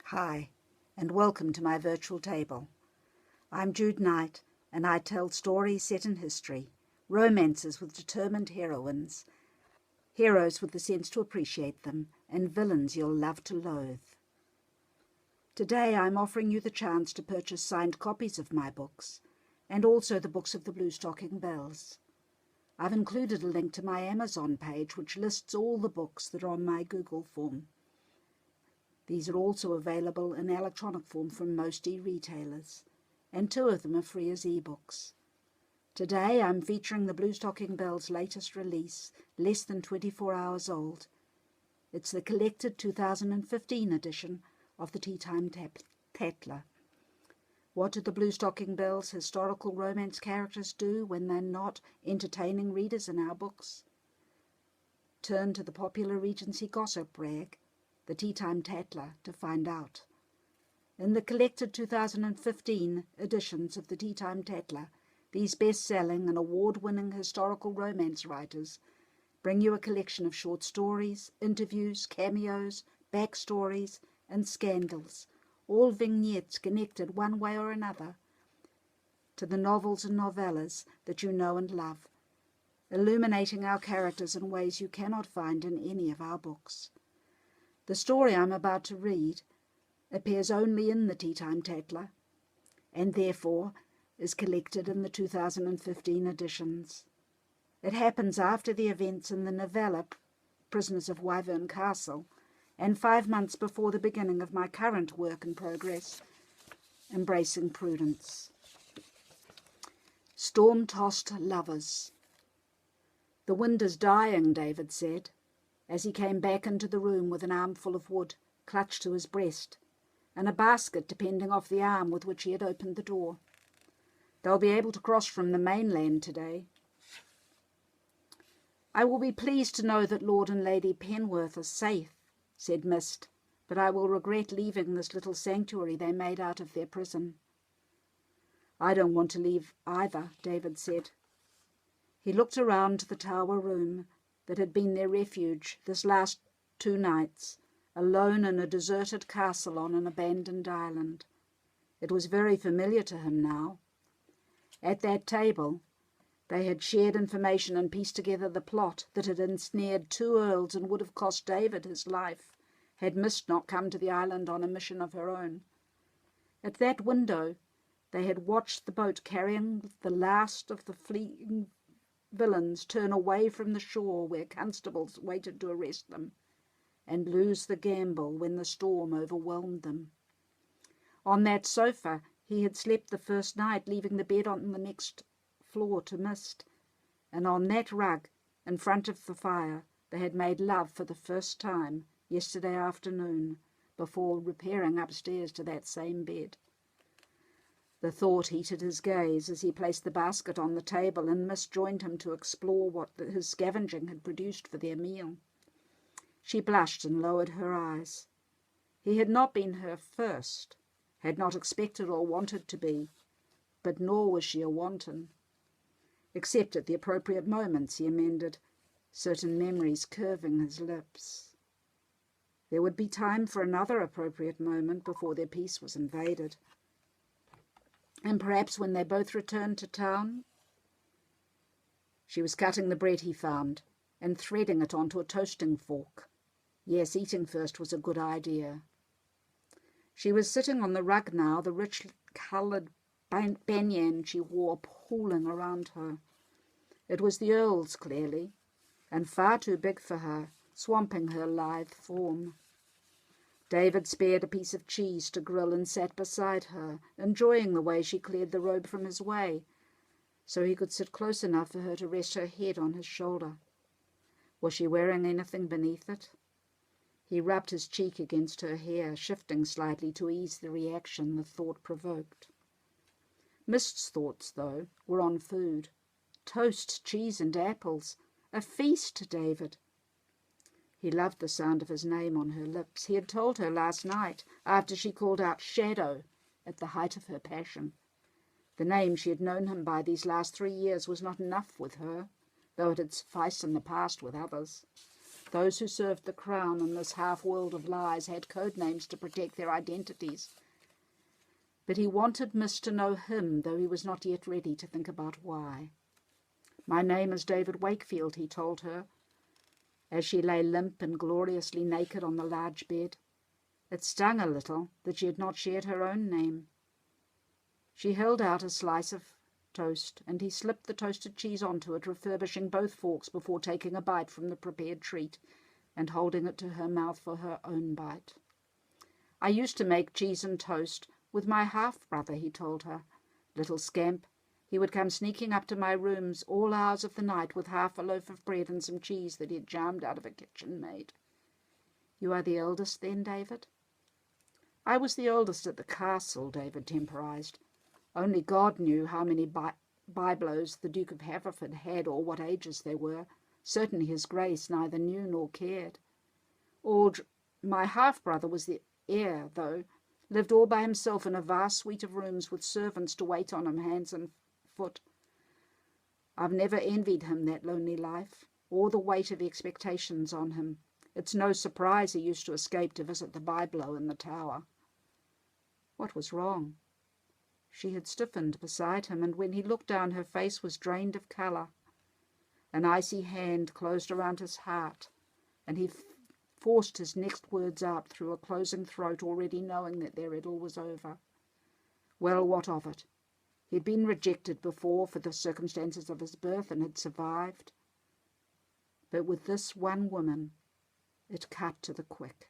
Hi, and welcome to my virtual table. I'm Jude Knight, and I tell stories set in history, romances with determined heroines, heroes with the sense to appreciate them, and villains you'll love to loathe. Today I'm offering you the chance to purchase signed copies of my books, and also the books of the Blue Stocking Bells. I've included a link to my Amazon page which lists all the books that are on my Google form. These are also available in electronic form from most e-retailers, and 2 of them are free as e-books. Today I'm featuring the Blue Stocking Bells' latest release, less than 24 hours old. It's the collected 2015 edition of the Tea Time Tatler. What do the Blue Stocking Bells' historical romance characters do when they're not entertaining readers in our books? Turn to the popular Regency gossip rag, the Tea Time Tatler, to find out. In the collected 2015 editions of the Tea Time Tatler, these best-selling and award-winning historical romance writers bring you a collection of short stories, interviews, cameos, backstories, and scandals, all vignettes connected one way or another to the novels and novellas that you know and love, illuminating our characters in ways you cannot find in any of our books. The story I'm about to read appears only in the Tea Time Tatler, and therefore is collected in the 2015 editions. It happens after the events in the novella Prisoners of Wyvern Castle, and 5 months before the beginning of my current work in progress, Embracing Prudence. Storm-tossed lovers. "The wind is dying," David said, as he came back into the room with an armful of wood clutched to his breast, and a basket depending off the arm with which he had opened the door. "They'll be able to cross from the mainland today." "I will be pleased to know that Lord and Lady Penworth are safe," said Mist, "but I will regret leaving this little sanctuary they made out of their prison." "I don't want to leave either," David said. He looked around the tower room that had been their refuge this last 2 nights, alone in a deserted castle on an abandoned island. It was very familiar to him now. At that table they had shared information and pieced together the plot that had ensnared 2 earls and would have cost David his life had Mist not come to the island on a mission of her own. At that window they had watched the boat carrying the last of the fleeing villains turn away from the shore where constables waited to arrest them, and lose the gamble when the storm overwhelmed them. On that sofa he had slept the first night, leaving the bed on the next floor to Mist, and on that rug in front of the fire they had made love for the first time yesterday afternoon before repairing upstairs to that same bed. The thought heated his gaze as he placed the basket on the table, and Mist joined him to explore what his scavenging had produced for their meal. She blushed and lowered her eyes. He had not been her first, had not expected or wanted to be, but nor was she a wanton. Except at the appropriate moments, he amended, certain memories curving his lips. There would be time for another appropriate moment before their peace was invaded. And perhaps when they both returned to town. She was cutting the bread he found and threading it onto a toasting fork. Yes, eating first was a good idea. She was sitting on the rug now, the rich-coloured banyan she wore pooling around her. It was the Earl's, clearly, and far too big for her, swamping her lithe form. David spared a piece of cheese to grill and sat beside her, enjoying the way she cleared the robe from his way, so he could sit close enough for her to rest her head on his shoulder. Was she wearing anything beneath it? He rubbed his cheek against her hair, shifting slightly to ease the reaction the thought provoked. Mist's thoughts, though, were on food. Toast, cheese and apples. A feast, David. He loved the sound of his name on her lips. He had told her last night, after she called out "Shadow" at the height of her passion. The name she had known him by these last 3 years was not enough with her, though it had sufficed in the past with others. Those who served the crown in this half-world of lies had code names to protect their identities. But he wanted Miss to know him, though he was not yet ready to think about why. "My name is David Wakefield," he told her, as she lay limp and gloriously naked on the large bed. It stung a little that she had not shared her own name. She held out a slice of toast, and he slipped the toasted cheese onto it, refurbishing both forks before taking a bite from the prepared treat and holding it to her mouth for her own bite. "I used to make cheese and toast with my half-brother," he told her. "Little scamp. He would come sneaking up to my rooms all hours of the night with half a loaf of bread and some cheese that he had jammed out of a kitchen maid." "You are the eldest then, David?" "I was the oldest at the castle," David temporized. "Only God knew how many byblows the Duke of Haverford had or what ages they were. Certainly his Grace neither knew nor cared. My half-brother was the heir, though, lived all by himself in a vast suite of rooms with servants to wait on him hands and foot. I've never envied him that lonely life, or the weight of expectations on him. It's no surprise he used to escape to visit the byblow in the tower." What was wrong? She had stiffened beside him, and when he looked down her face was drained of colour. An icy hand closed around his heart, and he forced his next words out through a closing throat, already knowing that their idyll was over. Well, what of it? He'd been rejected before for the circumstances of his birth and had survived. But with this one woman, it cut to the quick.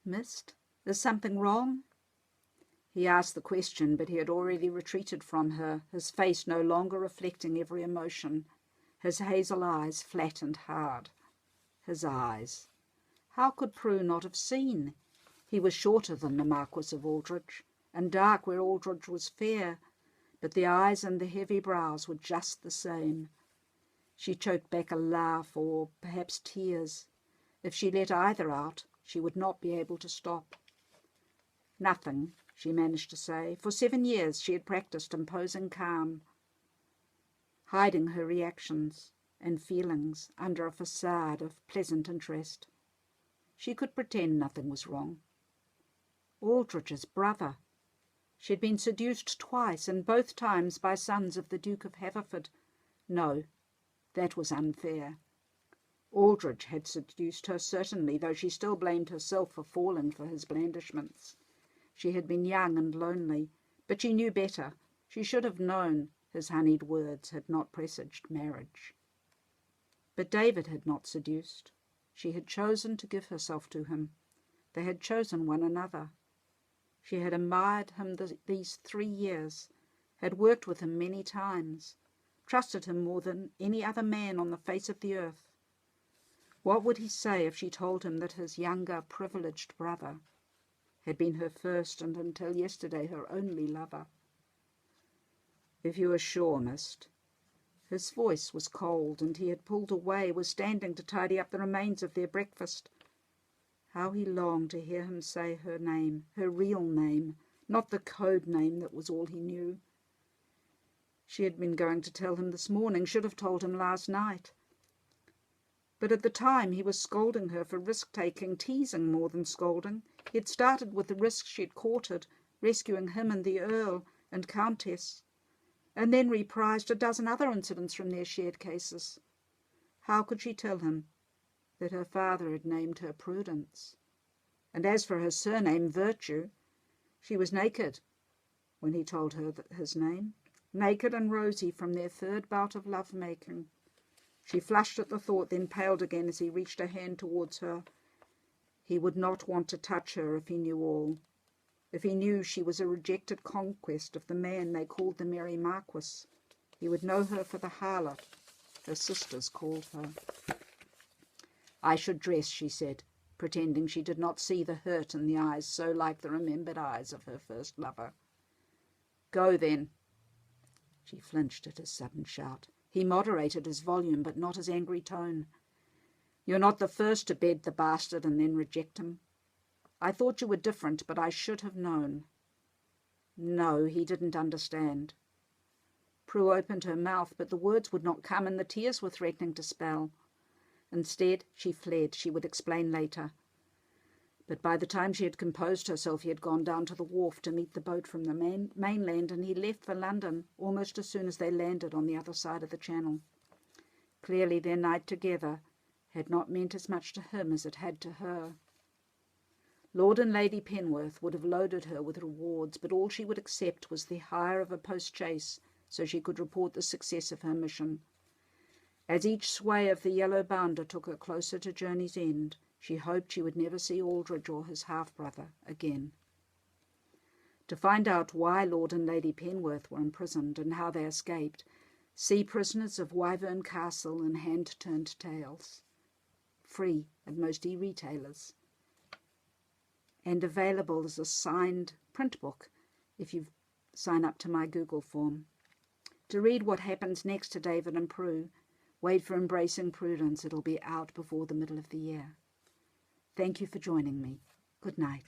"Mist, is something wrong?" He asked the question, but he had already retreated from her, his face no longer reflecting every emotion, his hazel eyes flat and hard. His eyes. How could Prue not have seen? He was shorter than the Marquis of Aldridge, and dark where Aldridge was fair, but the eyes and the heavy brows were just the same. She choked back a laugh, or perhaps tears. If she let either out, she would not be able to stop. "Nothing," she managed to say. For 7 years she had practiced imposing calm, hiding her reactions and feelings under a facade of pleasant interest. She could pretend nothing was wrong. Aldridge's brother. She had been seduced twice, and both times by sons of the Duke of Haverford. No, that was unfair. Aldridge had seduced her, certainly, though she still blamed herself for falling for his blandishments. She had been young and lonely, but she knew better. She should have known his honeyed words had not presaged marriage. But David had not seduced. She had chosen to give herself to him. They had chosen one another. She had admired him these 3 years, had worked with him many times, trusted him more than any other man on the face of the earth. What would he say if she told him that his younger, privileged brother had been her first and until yesterday her only lover? "If you are sure, Mist." His voice was cold, and he had pulled away, was standing to tidy up the remains of their breakfast. How he longed to hear him say her name, her real name, not the code name that was all he knew. She had been going to tell him this morning, should have told him last night. But at the time he was scolding her for risk-taking, teasing more than scolding. He had started with the risk she had courted, rescuing him and the Earl and Countess, and then reprised a dozen other incidents from their shared cases. How could she tell him that her father had named her Prudence? And as for her surname, Virtue, she was naked when he told her his name, naked and rosy from their 3rd bout of love-making. She flushed at the thought, then paled again as he reached a hand towards her. He would not want to touch her if he knew all. If he knew she was a rejected conquest of the man they called the Merry Marquis, he would know her for the harlot her sisters called her. "I should dress," she said, pretending she did not see the hurt in the eyes so like the remembered eyes of her first lover. "Go, then." She flinched at his sudden shout. He moderated his volume, but not his angry tone. "You're not the first to bed the bastard and then reject him. I thought you were different, but I should have known." No, he didn't understand. Prue opened her mouth, but the words would not come, and the tears were threatening to spell. Instead, she fled. She would explain later. But by the time she had composed herself, he had gone down to the wharf to meet the boat from the mainland, and he left for London almost as soon as they landed on the other side of the Channel. Clearly their night together had not meant as much to him as it had to her. Lord and Lady Penworth would have loaded her with rewards, but all she would accept was the hire of a post-chaise so she could report the success of her mission. As each sway of the yellow bounder took her closer to journey's end, she hoped she would never see Aldridge or his half-brother again. To find out why Lord and Lady Penworth were imprisoned and how they escaped, see Prisoners of Wyvern Castle in Hand-Turned Tales. Free at most e-retailers. And available as a signed print book if you sign up to my Google form. To read what happens next to David and Prue, wait for Embracing Prudence. It'll be out before the middle of the year. Thank you for joining me. Good night.